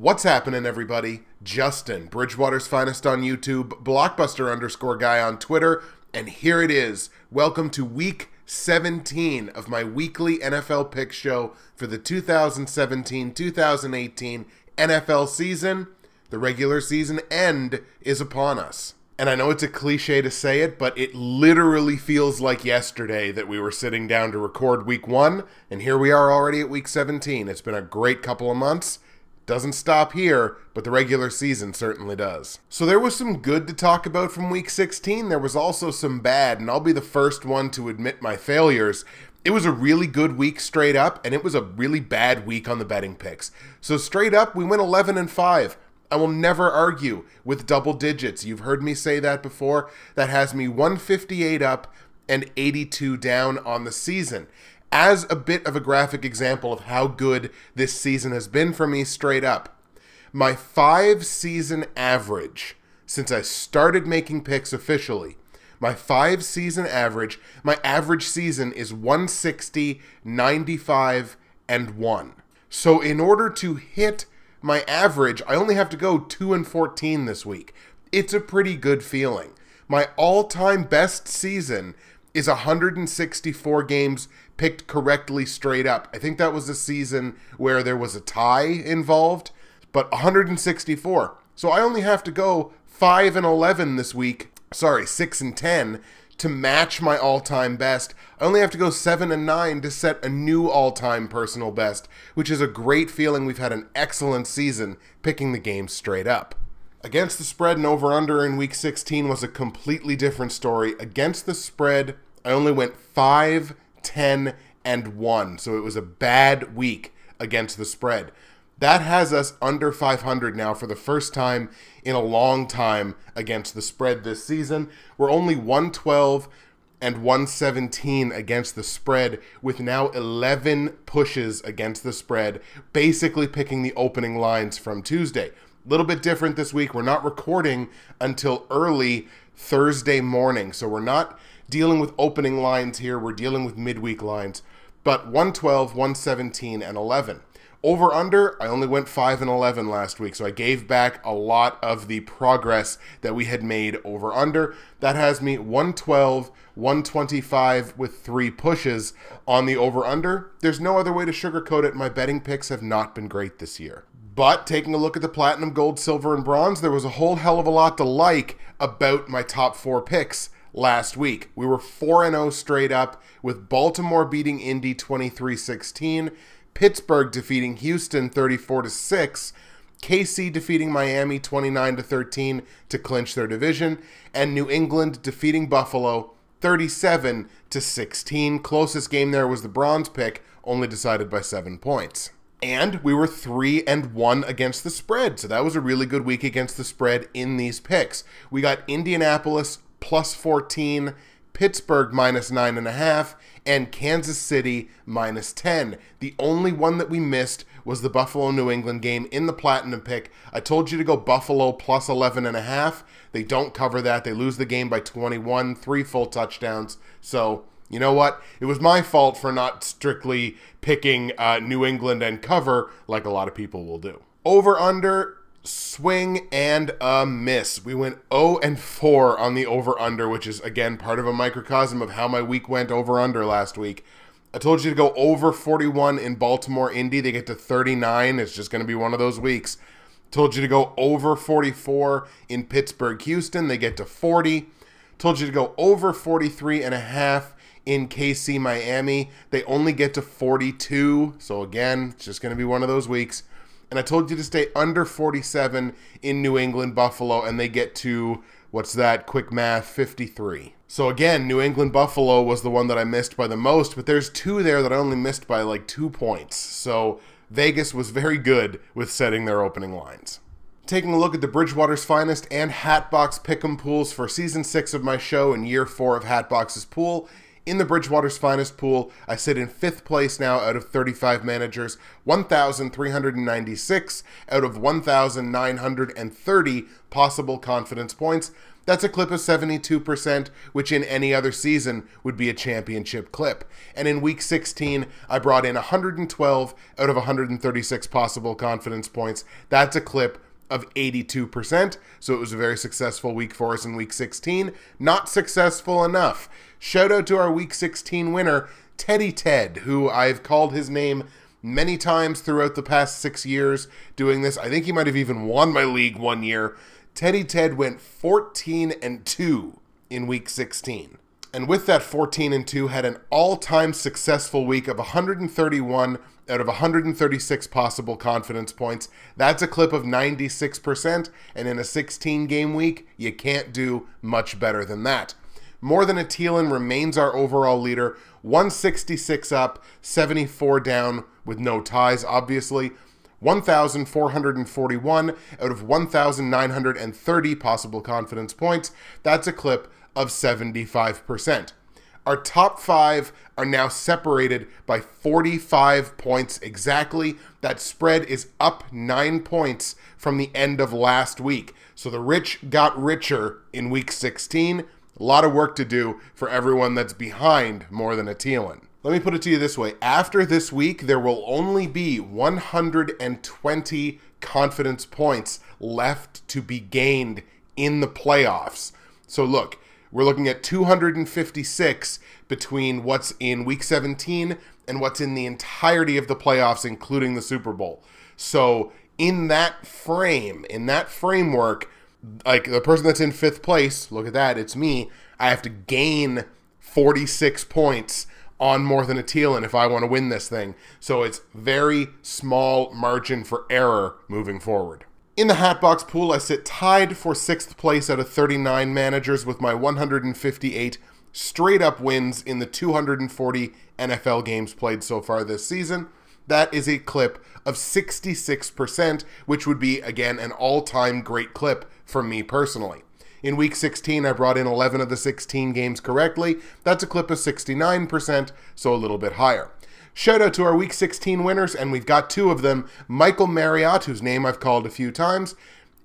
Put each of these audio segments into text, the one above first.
What's happening, everybody? Justin, Bridgewater's Finest on YouTube, Blockbuster_guy on Twitter, and here it is. Welcome to week 17 of my weekly NFL pick show for the 2017-2018 NFL season. The regular season end is upon us. And I know it's a cliche to say it, but it literally feels like yesterday that we were sitting down to record week 1, and here we are already at week 17. It's been a great couple of months. Doesn't stop here, but the regular season certainly does. So there was some good to talk about from week 16. There was also some bad, and I'll be the first one to admit my failures. It was a really good week straight up, and it was a really bad week on the betting picks. So straight up, we went 11-5. I will never argue with double digits. You've heard me say that before. That has me 158 up and 82 down on the season. As a bit of a graphic example of how good this season has been for me straight up, my 5-season average, since I started making picks officially, my 5-season average, my average season is 160, 95, and 1. So in order to hit my average, I only have to go 2-14 this week. It's a pretty good feeling. My all-time best season is 164 games picked correctly straight up. I think that was a season where there was a tie involved, but 164. So I only have to go 5-11 this week, 6-10 to match my all-time best. I only have to go 7-9 to set a new all-time personal best, which is a great feeling. We've had an excellent season picking the games straight up. Against the spread and over-under in week 16 was a completely different story. Against the spread, I only went 5, 10, and 1. So it was a bad week against the spread. That has us under 500 now for the first time in a long time against the spread this season. We're only 112 and 117 against the spread, with now 11 pushes against the spread, basically picking the opening lines from Tuesday. A little bit different this week. We're not recording until early Thursday morning, so we're not dealing with opening lines here. We're dealing with midweek lines. But 112, 117, and 11. Over under, I only went 5-11 last week, so I gave back a lot of the progress that we had made over under. That has me 112, 125 with 3 pushes on the over under. There's no other way to sugarcoat it. My betting picks have not been great this year. But taking a look at the platinum, gold, silver, and bronze, there was a whole hell of a lot to like about my top 4 picks last week. We were 4-0 straight up, with Baltimore beating Indy 23-16, Pittsburgh defeating Houston 34-6, KC defeating Miami 29-13 to clinch their division, and New England defeating Buffalo 37-16. Closest game there was the bronze pick, only decided by 7 points. And we were 3-1 against the spread, so that was a really good week against the spread in these picks. We got Indianapolis plus 14, Pittsburgh minus 9.5, and Kansas City minus 10. The only one that we missed was the Buffalo-New England game in the platinum pick. I told you to go Buffalo plus 11.5. They don't cover that. They lose the game by 21, 3 full touchdowns. So you know what? It was my fault for not strictly picking New England and cover like a lot of people will do. Over-under, swing and a miss. We went 0-4 on the over-under, which is, again, part of a microcosm of how my week went over-under last week. I told you to go over 41 in Baltimore, Indy. They get to 39. It's just going to be one of those weeks. Told you to go over 44 in Pittsburgh, Houston. They get to 40. Told you to go over 43.5 in KC, Miami. They only get to 42. So again, it's just going to be one of those weeks. And I told you to stay under 47 in New England, Buffalo, and they get to, what's that, quick math, 53. So again, New England, Buffalo was the one that I missed by the most, but there's 2 there that I only missed by like 2 points. So Vegas was very good with setting their opening lines. Taking a look at the Bridgewater's Finest and HATBOX Pick'em pools for Season 6 of my show and Year 4 of HATBOX's pool. In the Bridgewater's Finest pool, I sit in 5th place now out of 35 managers, 1,396 out of 1,930 possible confidence points. That's a clip of 72%, which in any other season would be a championship clip. And in week 16, I brought in 112 out of 136 possible confidence points. That's a clip of 82%, so it was a very successful week for us in week 16. Not successful enough. Shout out to our week 16 winner, Teddy Ted, who I've called his name many times throughout the past 6 years doing this. I think he might have even won my league one year. Teddy Ted went 14-2 in week 16. And with that 14-2, had an all-time successful week of 131 out of 136 possible confidence points. That's a clip of 96%, and in a 16-game week, you can't do much better than that. More Than a Thielen remains our overall leader, 166 up, 74 down, with no ties, obviously. 1,441 out of 1,930 possible confidence points. That's a clip of 75%. Our top 5 are now separated by 45 points exactly. That spread is up 9 points from the end of last week. So the rich got richer in week 16. A lot of work to do for everyone that's behind More Than a Thielen. Let me put it to you this way. After this week, there will only be 120 confidence points left to be gained in the playoffs. So look, we're looking at 256 between what's in week 17 and what's in the entirety of the playoffs, including the Super Bowl. So in that framework, like the person that's in 5th place, look at that, it's me, I have to gain 46 points on More Than a Thielen if I want to win this thing. So it's very small margin for error moving forward. In the HATBOX pool, I sit tied for 6th place out of 39 managers with my 158 straight up wins in the 240 NFL games played so far this season. That is a clip of 66%, which would be, again, an all-time great clip for me personally. In week 16, I brought in 11 of the 16 games correctly. That's a clip of 69%, so a little bit higher. Shout out to our week 16 winners, and we've got 2 of them, Michael Marriott, whose name I've called a few times,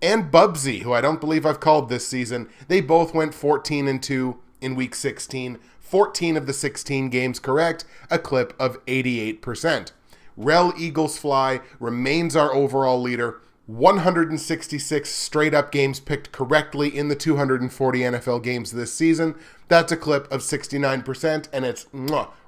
and Bubsy, who I don't believe I've called this season. They both went 14-2 in week 16, 14 of the 16 games correct, a clip of 88%. RellEaglesFly remains our overall leader, 166 straight up games picked correctly in the 240 NFL games this season. That's a clip of 69%, and it's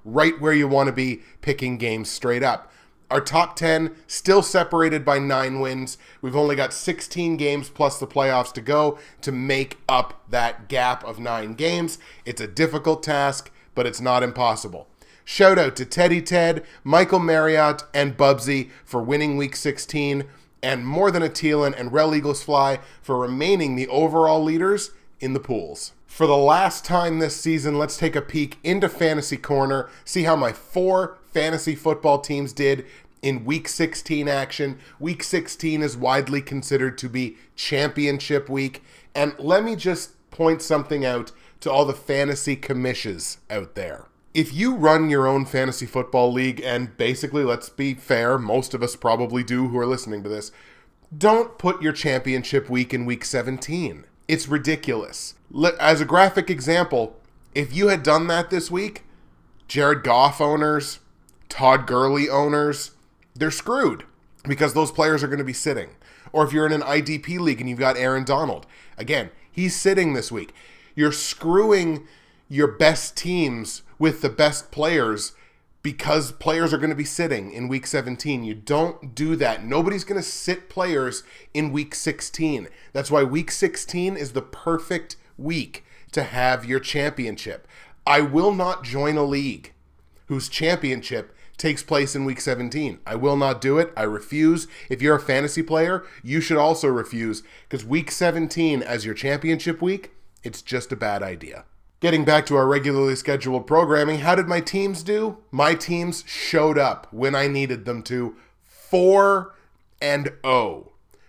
right where you want to be picking games straight up. Our top 10 still separated by 9 wins. We've only got 16 games plus the playoffs to go to make up that gap of 9 games. It's a difficult task, but it's not impossible. Shout out to Teddy Ted, Michael Marriott, and Bubsy for winning week 16, and More Than a Thielen and RellEaglesFly for remaining the overall leaders in the pools. For the last time this season, let's take a peek into Fantasy Corner, see how my 4 fantasy football teams did in week 16 action. Week 16 is widely considered to be championship week, and let me just point something out to all the fantasy commissions out there. If you run your own fantasy football league, and basically, let's be fair, most of us probably do who are listening to this, don't put your championship week in week 17. It's ridiculous. As a graphic example, if you had done that this week, Jared Goff owners, Todd Gurley owners, they're screwed because those players are going to be sitting. Or if you're in an IDP league and you've got Aaron Donald, again, he's sitting this week. You're screwing your best teams with the best players because players are going to be sitting in week 17. You don't do that. Nobody's going to sit players in week 16. That's why week 16 is the perfect week to have your championship. I will not join a league whose championship takes place in week 17. I will not do it. I refuse. If you're a fantasy player, you should also refuse, because week 17 as your championship week, it's just a bad idea. Getting back to our regularly scheduled programming, how did my teams do? My teams showed up when I needed them to, 4-0.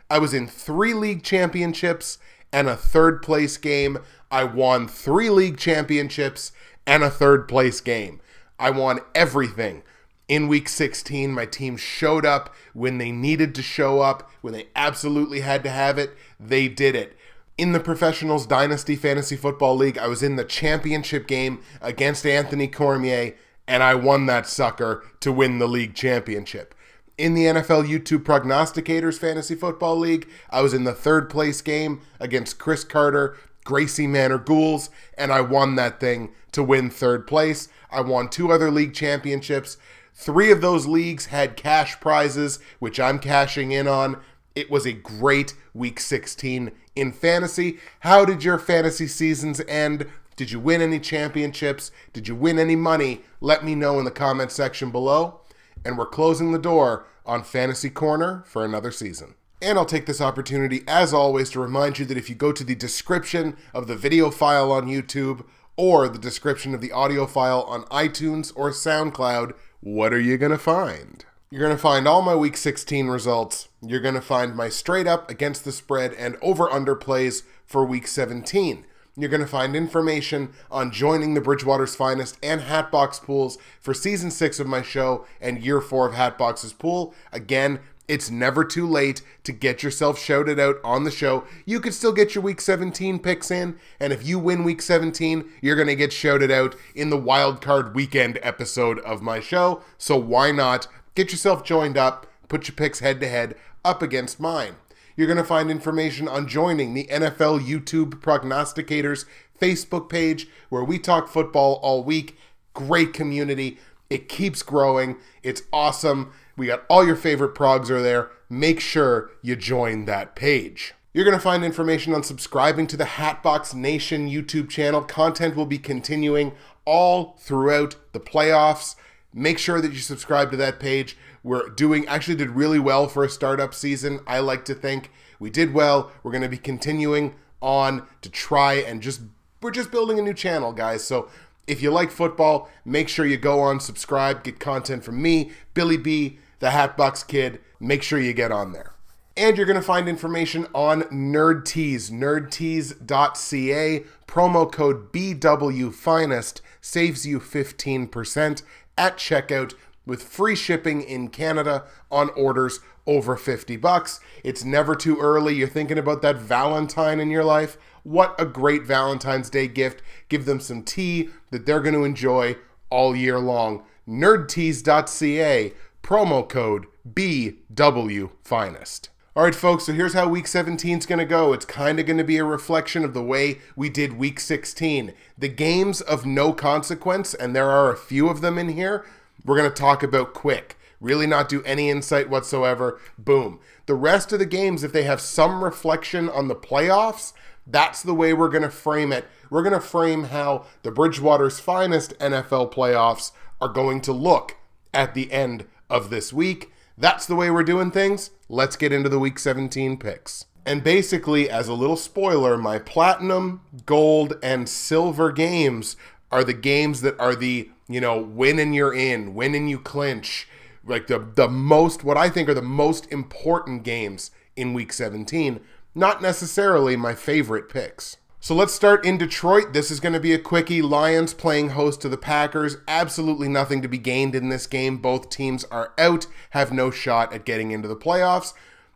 I was in 3 league championships and a 3rd place game. I won 3 league championships and a 3rd place game. I won everything. In week 16, my team showed up when they needed to show up, when they absolutely had to have it. They did it. In the Professionals Dynasty Fantasy Football League, I was in the championship game against Anthony Cormier, and I won that sucker to win the league championship. In the NFL YouTube Prognosticators Fantasy Football League, I was in the third place game against Chris Carter, Gracie Manor Ghouls, and I won that thing to win third place. I won 2 other league championships. 3 of those leagues had cash prizes, which I'm cashing in on. It was a great Week 16 in fantasy. How did your fantasy seasons end? Did you win any championships? Did you win any money? Let me know in the comment section below. And we're closing the door on Fantasy Corner for another season. And I'll take this opportunity, as always, to remind you that if you go to the description of the video file on YouTube or the description of the audio file on iTunes or SoundCloud, what are you going to find? You're going to find all my Week 16 results. You're going to find my straight up against the spread and over-under plays for Week 17. You're going to find information on joining the Bridgewater's Finest and HATBOX pools for Season 6 of my show and Year 4 of HATBOX's pool. Again, it's never too late to get yourself shouted out on the show. You could still get your Week 17 picks in, and if you win Week 17, you're going to get shouted out in the Wild Card Weekend episode of my show. So why not get yourself joined up, put your picks head-to-head up against mine. You're going to find information on joining the NFL YouTube Prognosticators Facebook page, where we talk football all week. Great community. It keeps growing. It's awesome. We got all your favorite progs are there. Make sure you join that page. You're going to find information on subscribing to the HATBOX Nation YouTube channel. Content will be continuing all throughout the playoffs. Make sure that you subscribe to that page. Actually did really well for a startup season. I like to think we did well. We're going to be continuing on to try and we're just building a new channel, guys. So if you like football, make sure you go on, subscribe, get content from me, Billy B, the HATBOX Kid. Make sure you get on there. And you're going to find information on NerdTees, nerdtees.ca. Promo code BWFinest saves you 15% at checkout with free shipping in Canada on orders over $50. It's never too early. You're thinking about that Valentine in your life. What a great Valentine's Day gift. Give them some tea that they're going to enjoy all year long. Nerdtees.ca, promo code BWFinest. All right, folks, so here's how Week 17 is going to go. It's kind of going to be a reflection of the way we did Week 16. The games of no consequence, and there are a few of them in here, we're going to talk about quick. Really not do any insight whatsoever. Boom. The rest of the games, if they have some reflection on the playoffs, that's the way we're going to frame it. We're going to frame how the Bridgewater's Finest NFL playoffs are going to look at the end of this week. That's the way we're doing things. Let's get into the Week 17 picks. And basically, as a little spoiler, my platinum, gold, and silver games are the games that are the, win and you're in, win and you clinch. Like the most, what I think are the most important games in Week 17. Not necessarily my favorite picks. So let's start in Detroit. This is going to be a quickie. Lions playing host to the Packers. Absolutely nothing to be gained in this game. Both teams are out, have no shot at getting into the playoffs.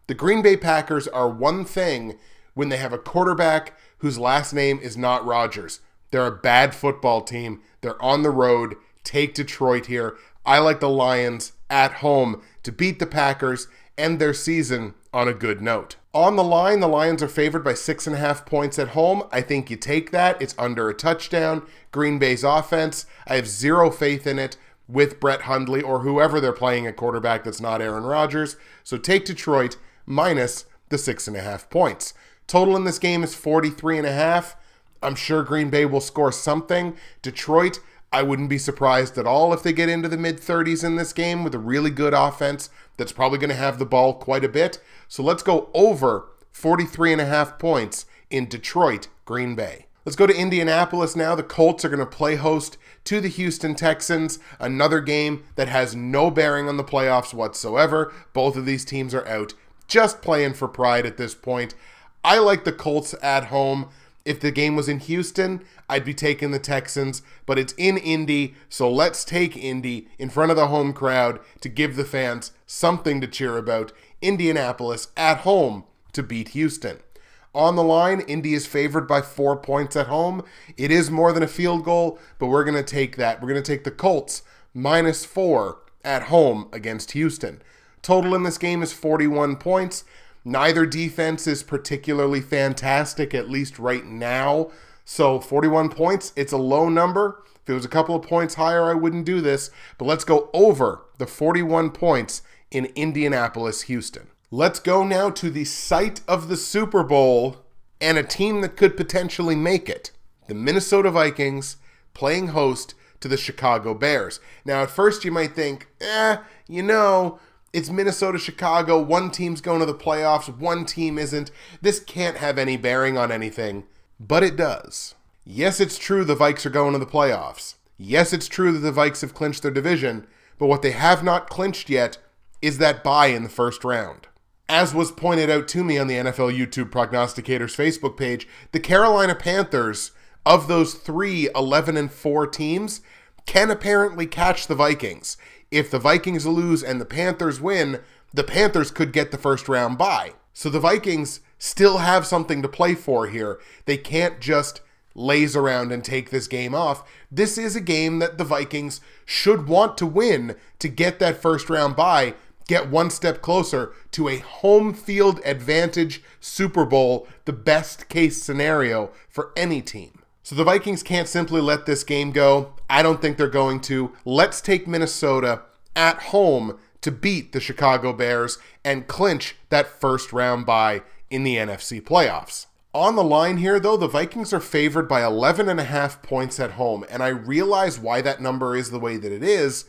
The Green Bay Packers are one thing when they have a quarterback whose last name is not Rodgers. They're a bad football team. They're on the road. Take Detroit here. I like the Lions at home to beat the Packers, end their season on a good note. On the line, the Lions are favored by 6.5 points at home. I think you take that. It's under a touchdown. Green Bay's offense, I have zero faith in it with Brett Hundley or whoever they're playing at quarterback that's not Aaron Rodgers. So take Detroit minus the 6.5 points. Total in this game is 43.5. I'm sure Green Bay will score something. Detroit, I wouldn't be surprised at all if they get into the mid-30s in this game with a really good offense that's probably going to have the ball quite a bit. So let's go over 43.5 points in Detroit, Green Bay. Let's go to Indianapolis now. The Colts are going to play host to the Houston Texans, another game that has no bearing on the playoffs whatsoever. Both of these teams are out, just playing for pride at this point. I like the Colts at home. If the game was in Houston, I'd be taking the Texans, but it's in Indy, so let's take Indy in front of the home crowd to give the fans something to cheer about. Indianapolis at home to beat Houston. On the line, Indy is favored by 4 points at home. It is more than a field goal, but we're going to take that. We're going to take the Colts -4 at home against Houston. Total in this game is 41 points. Neither defense is particularly fantastic, at least right now. So 41 points, it's a low number. If it was a couple of points higher, I wouldn't do this. But let's go over the 41 points in Indianapolis, Houston. Let's go now to the site of the Super Bowl and a team that could potentially make it. The Minnesota Vikings playing host to the Chicago Bears. Now, at first you might think, it's Minnesota-Chicago. One team's going to the playoffs, one team isn't. This can't have any bearing on anything. But it does. Yes, it's true the Vikes are going to the playoffs. Yes, it's true that the Vikes have clinched their division. But what they have not clinched yet is that bye in the first round. As was pointed out to me on the NFL YouTube Prognosticators Facebook page, the Carolina Panthers, of those 3 11-4 teams, can apparently catch the Vikings. If the Vikings lose and the Panthers win, the Panthers could get the first round bye. So the Vikings still have something to play for here. They can't just laze around and take this game off. This is a game that the Vikings should want to win to get that first round bye, get one step closer to a home field advantage Super Bowl, the best case scenario for any team. So the Vikings can't simply let this game go. I don't think they're going to. Let's take Minnesota at home to beat the Chicago Bears and clinch that first round bye in the NFC playoffs. On the line here, though, the Vikings are favored by 11.5 points at home, and I realize why that number is the way that it is.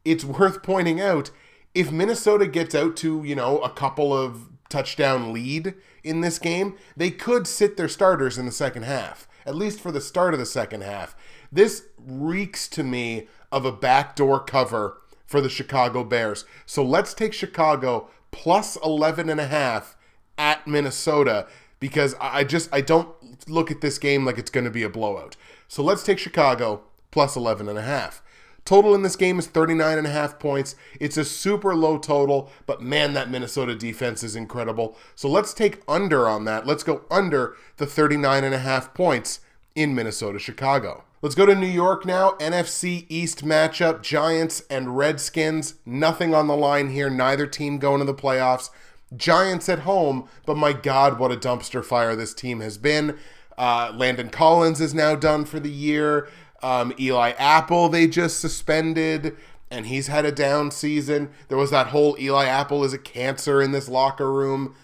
It's worth pointing out, if Minnesota gets out to, a couple of touchdown lead in this game, they could sit their starters in the second half, at least for the start of the second half. This reeks to me of a backdoor cover for the Chicago Bears. So let's take Chicago plus 11.5 at Minnesota, because I don't look at this game like it's going to be a blowout. So let's take Chicago plus 11.5. Total in this game is 39.5 points. It's a super low total, but man, that Minnesota defense is incredible. So let's take under on that. Let's go under the 39.5 points in Minnesota-Chicago. Let's go to New York now. NFC East matchup, Giants and Redskins. Nothing on the line here. Neither team going to the playoffs. Giants at home, but my God, what a dumpster fire this team has been. Landon Collins is now done for the year. Eli Apple they just suspended, and he's had a down season. There was that whole Eli Apple is a cancer in this locker room.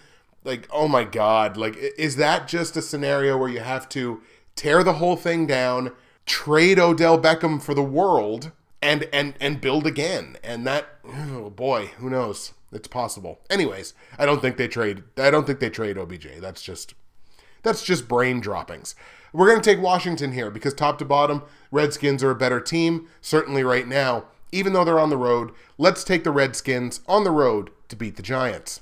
Like, oh my God. Like, is that just a scenario where you have to tear the whole thing down, trade Odell Beckham for the world, and build again? And that, oh boy, who knows? It's possible. Anyways, I don't think they trade OBJ. That's just brain droppings. We're going to take Washington here because top to bottom, Redskins are a better team, certainly right now. Even though they're on the road, let's take the Redskins on the road to beat the Giants.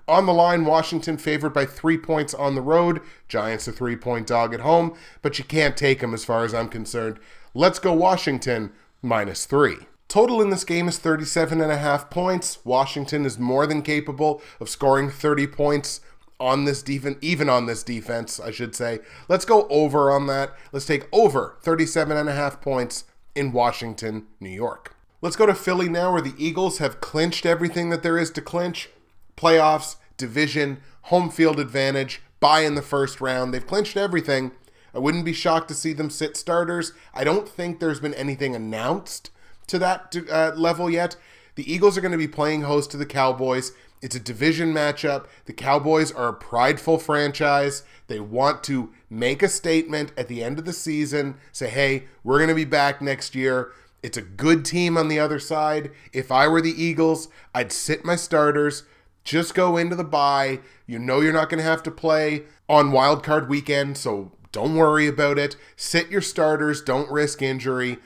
On the line, Washington favored by 3 points on the road. Giants a 3-point dog at home, but you can't take them as far as I'm concerned. Let's go Washington -3. Total in this game is 37.5 points. Washington is more than capable of scoring 30 points on this defense, even on this defense, I should say. Let's go over on that. Let's take over 37.5 points in Washington, New York. Let's go to Philly now, where the Eagles have clinched everything that there is to clinch. Playoffs, division, home field advantage, bye in the first round. They've clinched everything. I wouldn't be shocked to see them sit starters. I don't think there's been anything announced to that level yet. The Eagles are going to be playing host to the Cowboys. It's a division matchup. The Cowboys are a prideful franchise. They want to make a statement at the end of the season, say, hey, we're going to be back next year. It's a good team on the other side. If I were the Eagles, I'd sit my starters, just go into the bye. You know you're not going to have to play on Wild Card weekend, so don't worry about it. Sit your starters. Don't risk injury.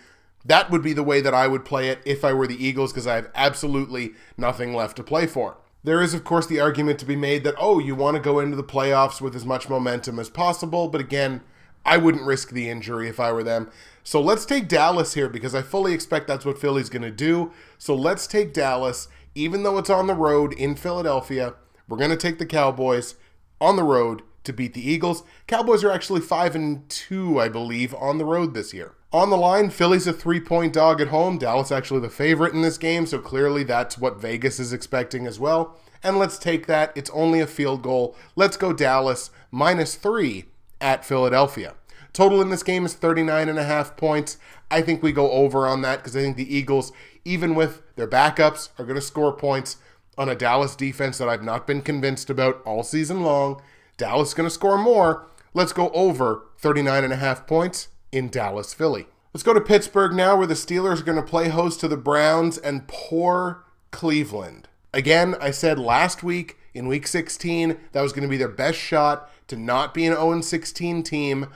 That would be the way that I would play it if I were the Eagles, because I have absolutely nothing left to play for. There is, of course, the argument to be made that, oh, you want to go into the playoffs with as much momentum as possible. But again, I wouldn't risk the injury if I were them. So let's take Dallas here, because I fully expect that's what Philly's going to do. So let's take Dallas, even though it's on the road in Philadelphia. We're going to take the Cowboys on the road to beat the Eagles. Cowboys are actually 5-2, I believe, on the road this year. On the line, Philly's a 3-point dog at home. Dallas actually the favorite in this game, so clearly that's what Vegas is expecting as well. And let's take that. It's only a field goal. Let's go Dallas -3 at Philadelphia. Total in this game is 39.5 points. I think we go over on that because I think the Eagles, even with their backups, are going to score points on a Dallas defense that I've not been convinced about all season long. Dallas is going to score more. Let's go over 39.5 points in Dallas, Philly. Let's go to Pittsburgh now, where the Steelers are going to play host to the Browns and poor Cleveland. Again, I said last week in Week 16 that was going to be their best shot to not be an 0-16 team,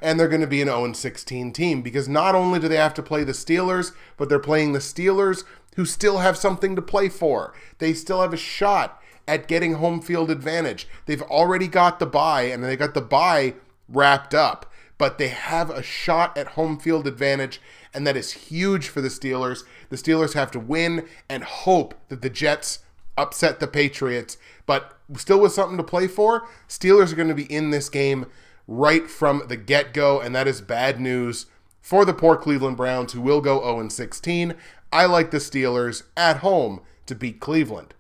and they're going to be an 0-16 team because not only do they have to play the Steelers, but they're playing the Steelers who still have something to play for. They still have a shot at getting home field advantage. They've already got the bye, and they got the bye wrapped up, but they have a shot at home field advantage, and that is huge for the Steelers. The Steelers have to win and hope that the Jets upset the Patriots, but still with something to play for. Steelers are going to be in this game right from the get-go, and that is bad news for the poor Cleveland Browns, who will go 0-16. I like the Steelers at home to beat Cleveland.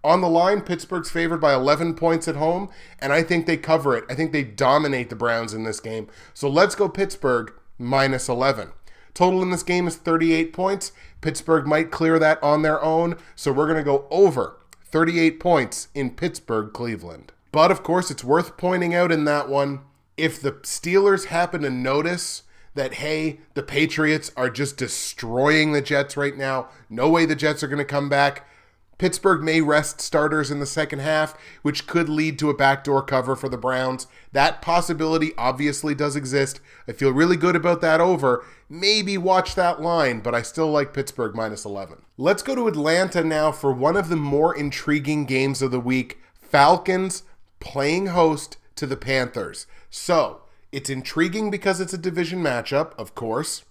On the line, Pittsburgh's favored by 11 points at home, and I think they cover it. I think they dominate the Browns in this game. So let's go Pittsburgh -11. Total in this game is 38 points. Pittsburgh might clear that on their own, so we're going to go over 38 points in Pittsburgh, Cleveland. But, of course, it's worth pointing out in that one, if the Steelers happen to notice that, hey, the Patriots are just destroying the Jets right now, no way the Jets are going to come back, Pittsburgh may rest starters in the second half, which could lead to a backdoor cover for the Browns. That possibility obviously does exist. I feel really good about that over. Maybe watch that line, but I still like Pittsburgh -11. Let's go to Atlanta now for one of the more intriguing games of the week. Falcons playing host to the Panthers. So, it's intriguing because it's a division matchup, of course.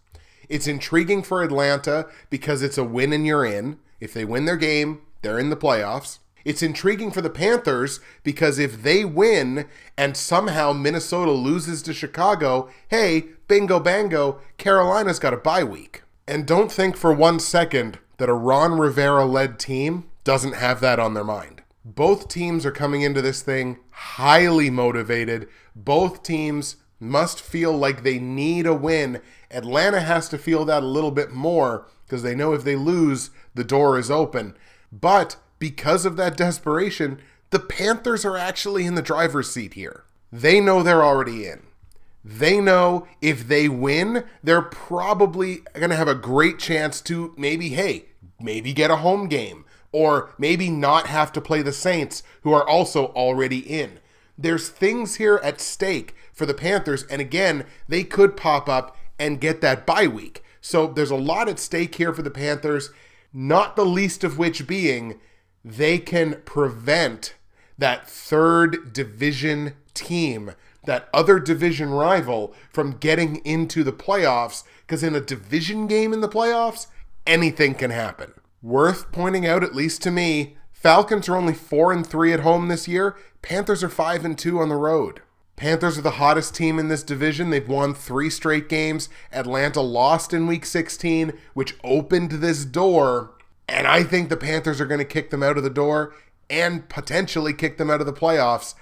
It's intriguing for Atlanta because it's a win and you're in. If they win their game, they're in the playoffs. It's intriguing for the Panthers because if they win and somehow Minnesota loses to Chicago, hey, bingo bango, Carolina's got a bye week. And don't think for 1 second that a Ron Rivera-led team doesn't have that on their mind. Both teams are coming into this thing highly motivated. Both teams must feel like they need a win. Atlanta has to feel that a little bit more because they know if they lose, the door is open. But because of that desperation, the Panthers are actually in the driver's seat here. They know they're already in. They know if they win, they're probably going to have a great chance to maybe get a home game, or maybe not have to play the Saints, who are also already in. There's things here at stake for the Panthers, and again, they could pop up and get that bye week. So there's a lot at stake here for the Panthers, not the least of which being they can prevent that third division team, that other division rival, from getting into the playoffs, because in a division game in the playoffs, anything can happen. Worth pointing out, at least to me, Falcons are only 4-3 at home this year. Panthers are 5-2 on the road. Panthers are the hottest team in this division. They've won 3 straight games. Atlanta lost in Week 16, which opened this door. And I think the Panthers are going to kick them out of the door and potentially kick them out of the playoffs.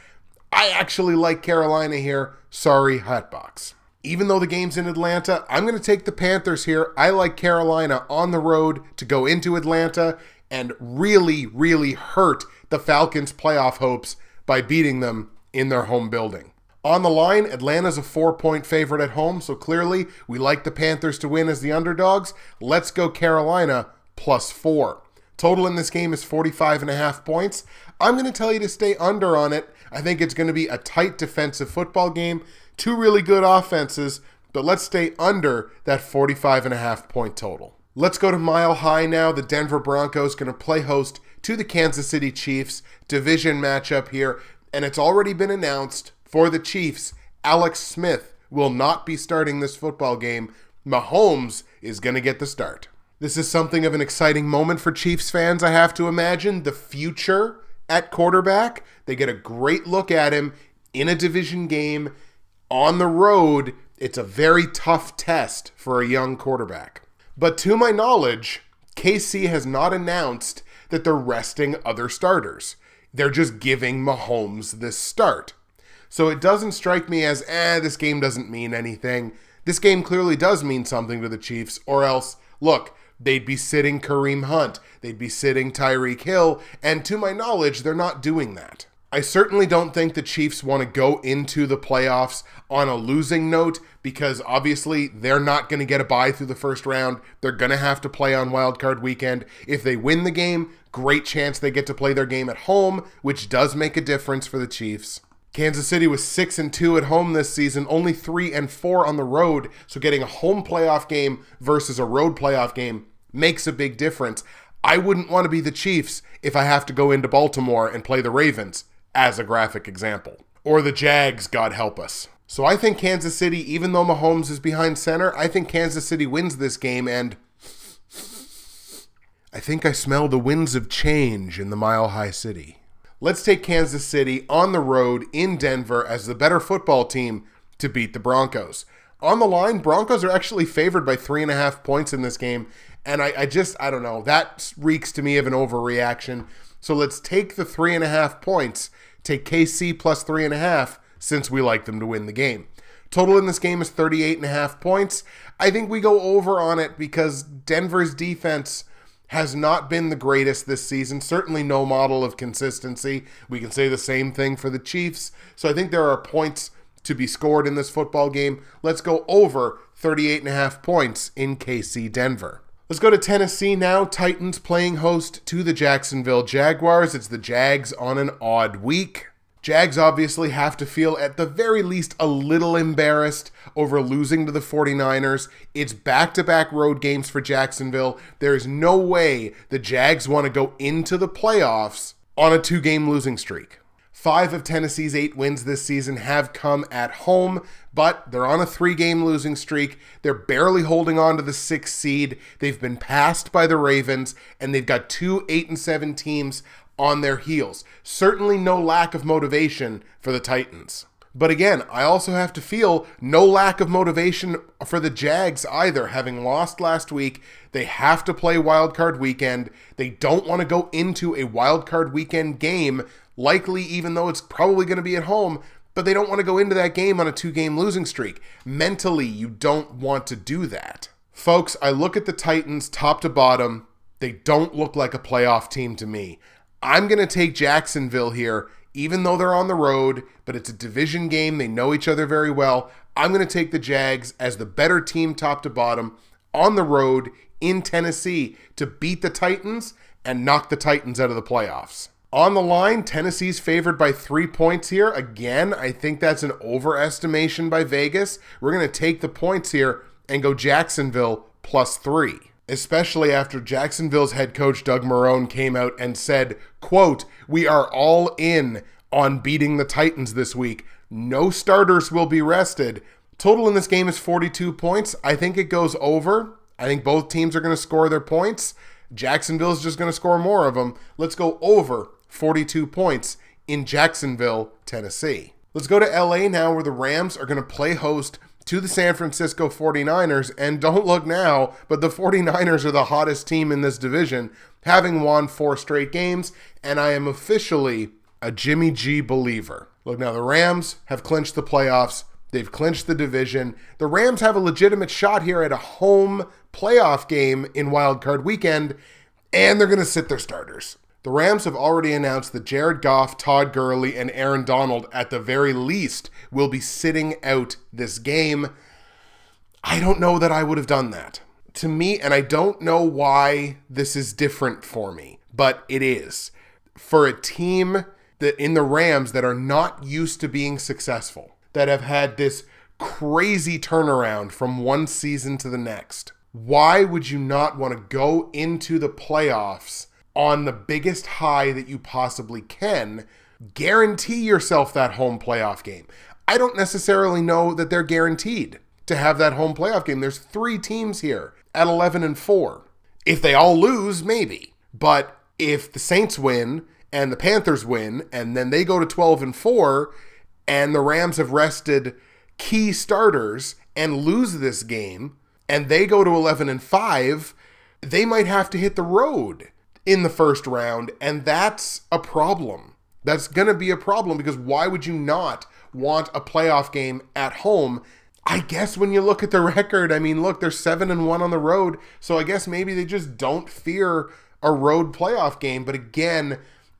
I actually like Carolina here. Sorry, HATBOX. Even though the game's in Atlanta, I'm going to take the Panthers here. I like Carolina on the road to go into Atlanta and really, really hurt the Falcons' playoff hopes by beating them in their home building. On the line, Atlanta's a 4-point favorite at home, so clearly we like the Panthers to win as the underdogs. Let's go Carolina +4. Total in this game is 45.5 points. I'm going to tell you to stay under on it. I think it's going to be a tight defensive football game. 2 really good offenses, but let's stay under that 45.5 point total. Let's go to Mile High now. The Denver Broncos going to play host to the Kansas City Chiefs. Division matchup here, and it's already been announced for the Chiefs, Alex Smith will not be starting this football game. Mahomes is going to get the start. This is something of an exciting moment for Chiefs fans, I have to imagine. The future at quarterback, they get a great look at him in a division game on the road, it's a very tough test for a young quarterback. But to my knowledge, KC has not announced that they're resting other starters. They're just giving Mahomes this start. So it doesn't strike me as, this game doesn't mean anything. This game clearly does mean something to the Chiefs, or else, look, they'd be sitting Kareem Hunt, they'd be sitting Tyreek Hill, and to my knowledge, they're not doing that. I certainly don't think the Chiefs want to go into the playoffs on a losing note, because obviously they're not going to get a bye through the first round. They're going to have to play on wildcard weekend. If they win the game, great chance they get to play their game at home, which does make a difference for the Chiefs. Kansas City was 6-2 at home this season, only 3-4 on the road, so getting a home playoff game versus a road playoff game makes a big difference. I wouldn't want to be the Chiefs if I have to go into Baltimore and play the Ravens, as a graphic example. Or the Jags, God help us. So I think Kansas City, even though Mahomes is behind center, I think Kansas City wins this game, and I think I smell the winds of change in the Mile High City. Let's take Kansas City on the road in Denver as the better football team to beat the Broncos. On the line, Broncos are actually favored by 3.5 points in this game, and I don't know, that reeks to me of an overreaction. So let's take the 3.5 points, take KC plus 3.5, since we like them to win the game. Total in this game is 38.5 points. I think we go over on it because Denver's defense has not been the greatest this season. Certainly no model of consistency. We can say the same thing for the Chiefs. So I think there are points to be scored in this football game. Let's go over 38.5 points in KC Denver. Let's go to Tennessee now. Titans playing host to the Jacksonville Jaguars. It's the Jags on an odd week. Jags obviously have to feel at the very least a little embarrassed over losing to the 49ers. It's back-to-back road games for Jacksonville. There is no way the Jags want to go into the playoffs on a 2-game losing streak. 5 of Tennessee's 8 wins this season have come at home, but they're on a 3-game losing streak. They're barely holding on to the 6th seed. They've been passed by the Ravens, and they've got 2 8-7 teams on their heels. Certainly no lack of motivation for the Titans. But again, I also have to feel no lack of motivation for the Jags either. Having lost last week, they have to play wildcard weekend. They don't want to go into a wildcard weekend game, likely even though it's probably going to be at home, but they don't want to go into that game on a 2-game losing streak. Mentally, you don't want to do that. Folks, I look at the Titans top to bottom. They don't look like a playoff team to me. I'm going to take Jacksonville here, even though they're on the road, but it's a division game. They know each other very well. I'm going to take the Jags as the better team top to bottom on the road in Tennessee to beat the Titans and knock the Titans out of the playoffs. On the line, Tennessee's favored by 3 points here. Again, I think that's an overestimation by Vegas. We're going to take the points here and go Jacksonville plus 3. Especially after Jacksonville's head coach Doug Marrone came out and said, quote, "We are all in on beating the Titans this week. No starters will be rested." Total in this game is 42 points. I think it goes over. I think both teams are going to score their points. Jacksonville's just going to score more of them. Let's go over 42 points in Jacksonville, Tennessee. Let's go to LA now, where the Rams are going to play host to the San Francisco 49ers, and don't look now, but the 49ers are the hottest team in this division, having won 4 straight games, and I am officially a Jimmy G believer. Look, now the Rams have clinched the playoffs. They've clinched the division. The Rams have a legitimate shot here at a home playoff game in Wild Card Weekend, and they're going to sit their starters. The Rams have already announced that Jared Goff, Todd Gurley, and Aaron Donald, at the very least, will be sitting out this game. I don't know that I would have done that. To me, and I don't know why this is different for me, but it is. For a team that in the Rams that are not used to being successful, that have had this crazy turnaround from one season to the next, why would you not want to go into the playoffs on the biggest high that you possibly can? Guarantee yourself that home playoff game. I don't necessarily know that they're guaranteed to have that home playoff game. There's 3 teams here at 11-4. If they all lose, maybe. But if the Saints win and the Panthers win and then they go to 12-4, and the Rams have rested key starters and lose this game, and they go to 11-5, they might have to hit the road in the first round, and that's a problem. That's going to be a problem, because why would you not want a playoff game at home? I guess when you look at the record, I mean, look, they're 7-1 on the road, so I guess maybe they just don't fear a road playoff game. But again,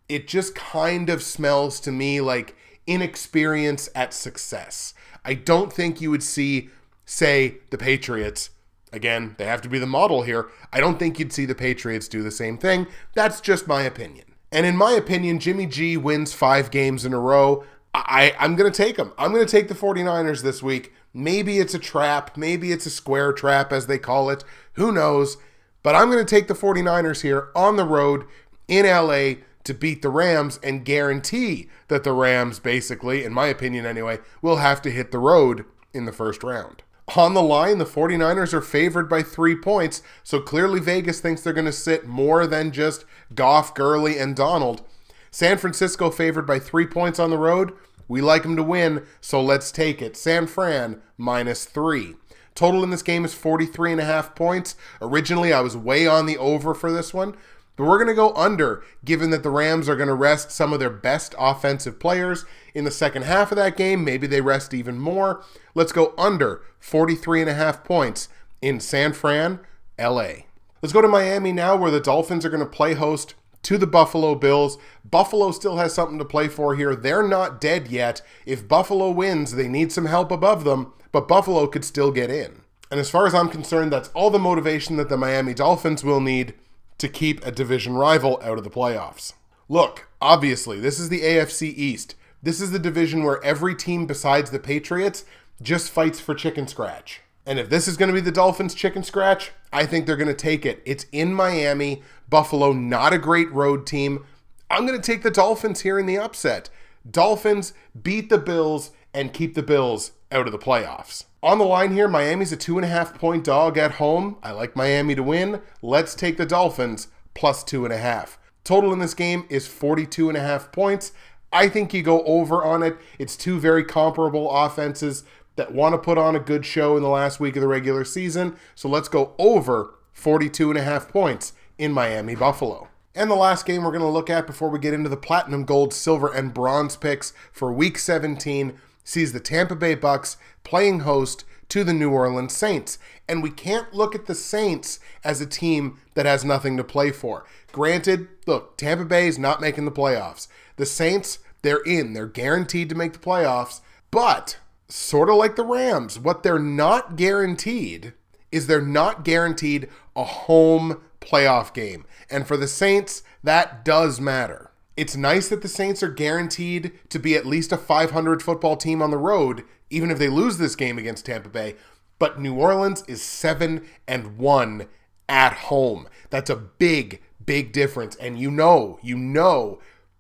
it just kind of smells to me like inexperience at success. I don't think you would see, say, the Patriots. Again, they have to be the model here. I don't think you'd see the Patriots do the same thing. That's just my opinion. And in my opinion, Jimmy G wins 5 games in a row. I'm going to take them. I'm going to take the 49ers this week. Maybe it's a trap. Maybe it's a square trap, as they call it. Who knows? But I'm going to take the 49ers here on the road in LA to beat the Rams and guarantee that the Rams, basically, in my opinion anyway, will have to hit the road in the first round. On the line, the 49ers are favored by 3 points, so clearly Vegas thinks they're going to sit more than just Goff, Gurley, and Donald. San Francisco favored by 3 points on the road. We like them to win, so let's take it. San Fran, -3. Total in this game is 43.5 points. Originally, I was way on the over for this one, but we're going to go under, given that the Rams are going to rest some of their best offensive players in the second half of that game. Maybe they rest even more. Let's go under 43.5 points in San Fran, LA. Let's go to Miami now, where the Dolphins are going to play host to the Buffalo Bills. Buffalo still has something to play for here. They're not dead yet. If Buffalo wins, they need some help above them, but Buffalo could still get in. And as far as I'm concerned, that's all the motivation that the Miami Dolphins will need to keep a division rival out of the playoffs. Look, obviously, this is the AFC East. This is the division where every team besides the Patriots just fights for chicken scratch. And if this is going to be the Dolphins' chicken scratch, I think they're going to take it. It's in Miami. Buffalo, not a great road team. I'm going to take the Dolphins here in the upset. Dolphins beat the Bills and keep the Bills out of the playoffs. On the line here, Miami's a 2.5-point dog at home. I like Miami to win. Let's take the Dolphins plus 2.5. Total in this game is 42.5 points. I think you go over on it. It's two very comparable offenses that want to put on a good show in the last week of the regular season. So let's go over 42.5 points in Miami Buffalo. And the last game we're going to look at before we get into the platinum, gold, silver, and bronze picks for week 17 sees the Tampa Bay Bucks playing host to the New Orleans Saints. And we can't look at the Saints as a team that has nothing to play for. Granted, look, Tampa Bay is not making the playoffs. The Saints, they're in. They're guaranteed to make the playoffs. But sort of like the Rams, what they're not guaranteed is they're not guaranteed a home playoff game. And for the Saints, that does matter. It's nice that the Saints are guaranteed to be at least a 500 football team on the road, even if they lose this game against Tampa Bay. But New Orleans is 7-1 at home. That's a big, big difference. And you know,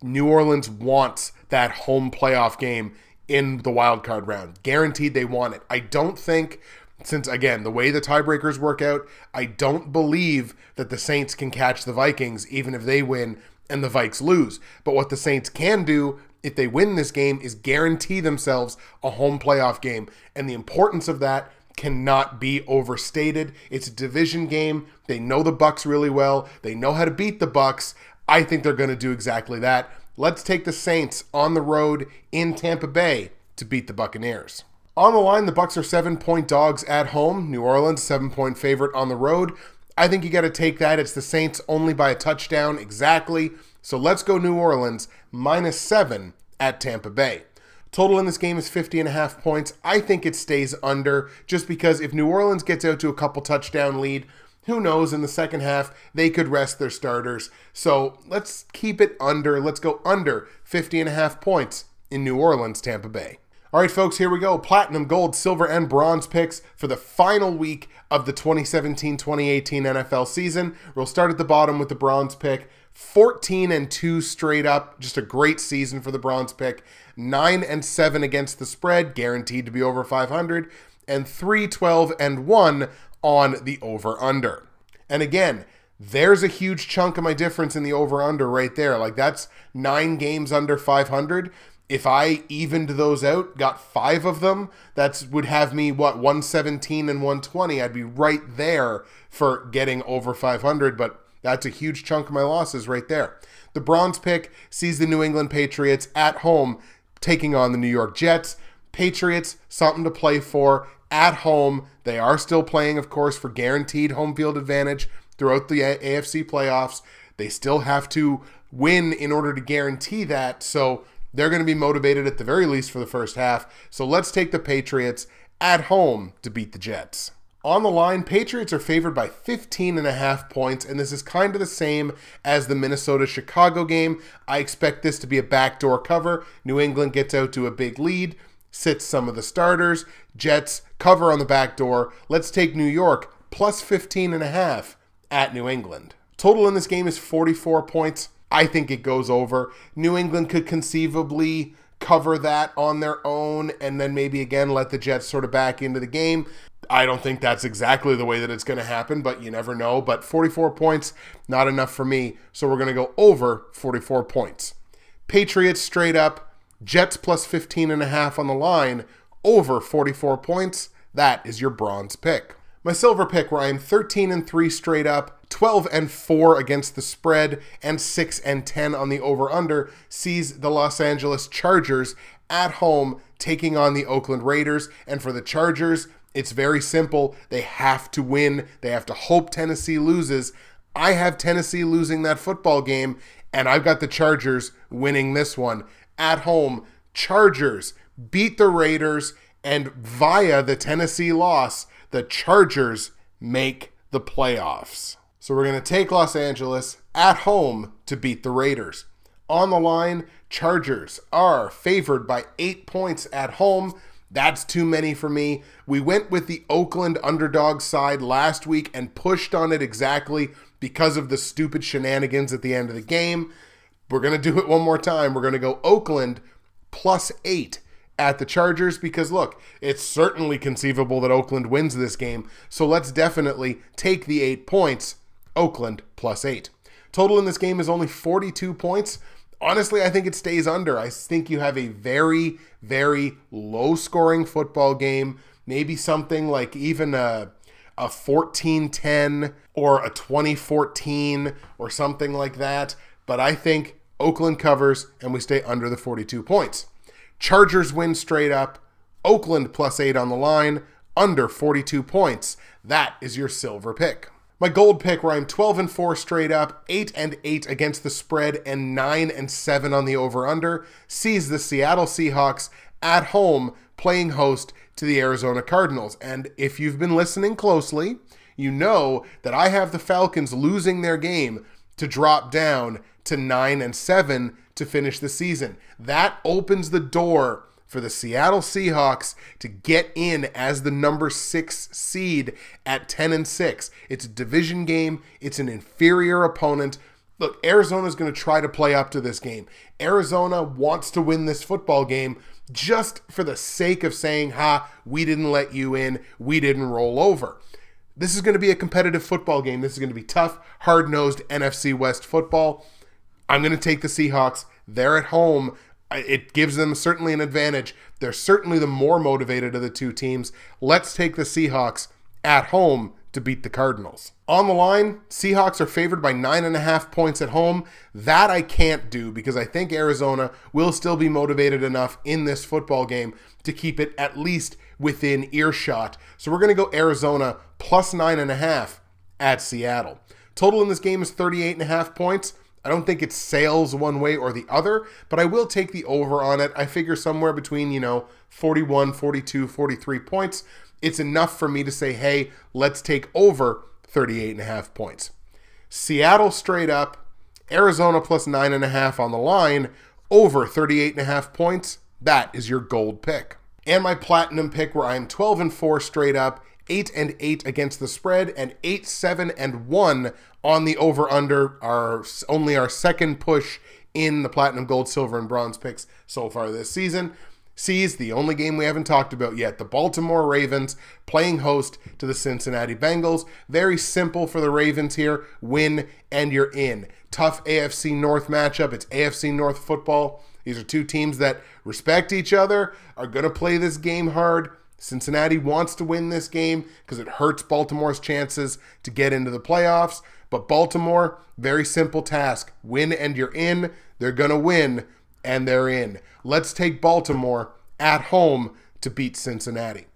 New Orleans wants that home playoff game in the wild card round. Guaranteed they want it. I don't think, since again, the way the tiebreakers work out, I don't believe that the Saints can catch the Vikings even if they win and the Vikes lose. But what the Saints can do if they win this game is guarantee themselves a home playoff game. And the importance of that cannot be overstated. It's a division game. They know the Bucs really well. They know how to beat the Bucs. I think they're going to do exactly that. Let's take the Saints on the road in Tampa Bay to beat the Buccaneers. On the line, the Bucs are 7-point dogs at home. New Orleans, 7-point favorite on the road. I think you got to take that. It's the Saints only by a touchdown exactly. So let's go New Orleans, -7 at Tampa Bay. Total in this game is 50.5 points. I think it stays under just because if New Orleans gets out to a couple touchdown lead, who knows, in the second half, they could rest their starters. So let's keep it under. Let's go under 50.5 points in New Orleans, Tampa Bay. All right, folks, here we go. Platinum, gold, silver, and bronze picks for the final week of the 2017-2018 NFL season. We'll start at the bottom with the bronze pick. 14-2 straight up. Just a great season for the bronze pick. 9-7 against the spread, guaranteed to be over 500. And 3-12-1 on the over-under. And again, there's a huge chunk of my difference in the over-under right there. Like, that's 9 games under 500. If I evened those out, got 5 of them, that would have me, 117 and 120. I'd be right there for getting over 500, but that's a huge chunk of my losses right there. The bronze pick sees the New England Patriots at home taking on the New York Jets. Patriots, something to play for at home. They are still playing, of course, for guaranteed home field advantage throughout the AFC playoffs. They still have to win in order to guarantee that, so they're going to be motivated at the very least for the first half. So let's take the Patriots at home to beat the Jets. On the line, Patriots are favored by 15.5 points, and this is kind of the same as the Minnesota-Chicago game. I expect this to be a backdoor cover. New England gets out to a big lead, sits some of the starters. Jets cover on the backdoor. Let's take New York plus 15.5 at New England. Total in this game is 44 points. I think it goes over. New England could conceivably cover that on their own and then maybe again let the Jets sort of back into the game. I don't think that's exactly the way that it's going to happen, but you never know. But 44 points, not enough for me, so we're going to go over 44 points. Patriots straight up, Jets plus 15.5 on the line, over 44 points. That is your bronze pick. My silver pick, where I'm 13-3 straight up, 12-4 against the spread, and 6-10 on the over-under, sees the Los Angeles Chargers at home taking on the Oakland Raiders. And for the Chargers, it's very simple. They have to win. They have to hope Tennessee loses. I have Tennessee losing that football game, and I've got the Chargers winning this one. At home, Chargers beat the Raiders, and via the Tennessee loss, the Chargers make the playoffs. So we're going to take Los Angeles at home to beat the Raiders. On the line, Chargers are favored by 8 points at home. That's too many for me. We went with the Oakland underdog side last week and pushed on it exactly because of the stupid shenanigans at the end of the game. We're going to do it one more time. We're going to go Oakland plus 8 at the Chargers because, look, it's certainly conceivable that Oakland wins this game. So let's definitely take the 8 points, Oakland plus 8. Total in this game is only 42 points. Honestly, I think it stays under. I think you have a very, very low-scoring football game. Maybe something like even a 14-10 or a 20-14 or something like that. But I think Oakland covers and we stay under the 42 points. Chargers win straight up. Oakland plus 8 on the line, under 42 points. That is your silver pick. My gold pick, where I'm 12-4 straight up, 8-8 against the spread, and 9-7 on the over-under, sees the Seattle Seahawks at home playing host to the Arizona Cardinals. And if you've been listening closely, you know that I have the Falcons losing their game to drop down to 9-7 to finish the season. That opens the door for the Seattle Seahawks to get in as the number 6 seed at 10-6. It's a division game. It's an inferior opponent. Look, Arizona's going to try to play up to this game. Arizona wants to win this football game just for the sake of saying, we didn't let you in. We didn't roll over. This is going to be a competitive football game. This is going to be tough, hard-nosed NFC West football. I'm going to take the Seahawks. They're at home. It gives them certainly an advantage. They're certainly the more motivated of the two teams. Let's take the Seahawks at home to beat the Cardinals. On the line, Seahawks are favored by 9.5 points at home. That I can't do because I think Arizona will still be motivated enough in this football game to keep it at least within earshot. So we're going to go Arizona plus 9.5 at Seattle. Total in this game is 38.5 points. I don't think it sails one way or the other, but I will take the over on it. I figure somewhere between, 41, 42, 43 points. It's enough for me to say, hey, let's take over 38.5 points. Seattle straight up, Arizona plus 9.5 on the line, over 38.5 points. That is your gold pick. And my platinum pick, where I'm 12-4 straight up, 8-8 against the spread, and 8-7-1 on the over-under, only our second push in the platinum, gold, silver, and bronze picks so far this season. Sees the only game we haven't talked about yet, the Baltimore Ravens playing host to the Cincinnati Bengals. Very simple for the Ravens here. Win and you're in. Tough AFC North matchup. It's AFC North football. These are two teams that respect each other, are going to play this game hard. Cincinnati wants to win this game because it hurts Baltimore's chances to get into the playoffs. But Baltimore, very simple task. Win and you're in. They're going to win and they're in. Let's take Baltimore at home to beat Cincinnati.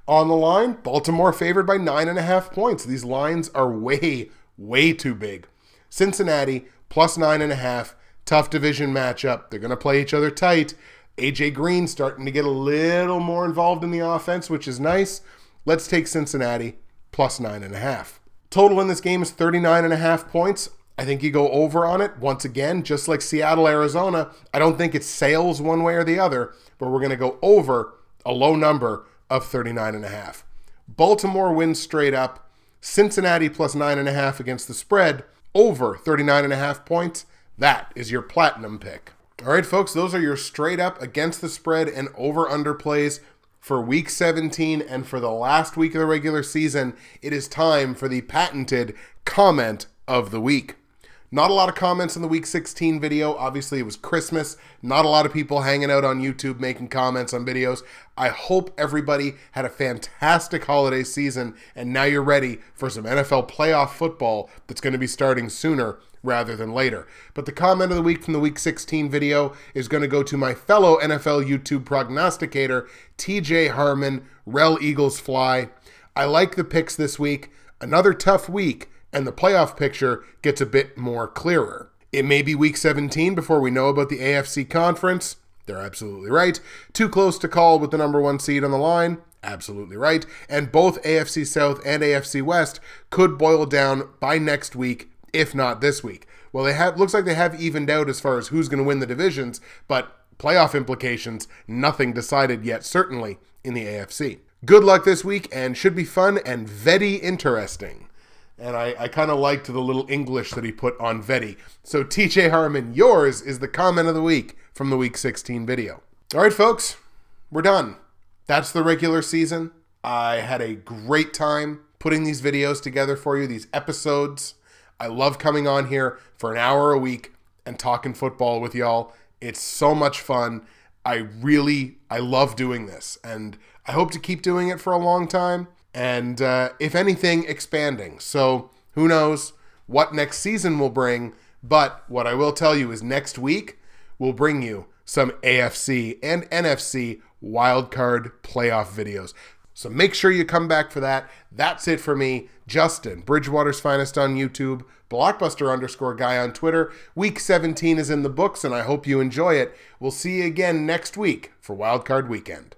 On the line, Baltimore favored by 9.5 points. These lines are way, way too big. Cincinnati plus 9.5. Tough division matchup. They're going to play each other tight. AJ Green starting to get a little more involved in the offense, which is nice. Let's take Cincinnati plus 9.5. Total in this game is 39.5 points. I think you go over on it. Once again, just like Seattle, Arizona, I don't think it sails one way or the other, but we're going to go over a low number of 39.5. Baltimore wins straight up. Cincinnati plus 9.5 against the spread. Over 39.5 points. That is your platinum pick. All right, folks, those are your straight up against the spread and over-under plays for Week 17 and for the last week of the regular season. It is time for the patented comment of the week. Not a lot of comments in the Week 16 video. Obviously, it was Christmas. Not a lot of people hanging out on YouTube making comments on videos. I hope everybody had a fantastic holiday season, and now you're ready for some NFL playoff football that's going to be starting sooner rather than later. But the comment of the week from the Week 16 video is going to go to my fellow NFL YouTube prognosticator, TJ Harmon, RellEaglesFly. I like the picks this week. Another tough week, and the playoff picture gets a bit more clearer. It may be Week 17 before we know about the AFC Conference. They're absolutely right. Too close to call with the number 1 seed on the line. Absolutely right. And both AFC South and AFC West could boil down by next week, if not this week. Well, looks like they have evened out as far as who's going to win the divisions, but playoff implications, nothing decided yet, certainly in the AFC. Good luck this week, and should be fun and very interesting. And I kind of liked the little English that he put on Vetty. So TJ Harmon, yours is the comment of the week from the Week 16 video. All right, folks, we're done. That's the regular season. I had a great time putting these videos together for you, these episodes. I love coming on here for an hour a week and talking football with y'all. It's so much fun. I love doing this, and I hope to keep doing it for a long time. And if anything, expanding. So who knows what next season will bring, but what I will tell you is next week will bring you some AFC and NFC wildcard playoff videos. So make sure you come back for that. That's it for me, Justin, Bridgewater's Finest on YouTube, Blockbuster_guy on Twitter. Week 17 is in the books, and I hope you enjoy it. We'll see you again next week for Wildcard Weekend.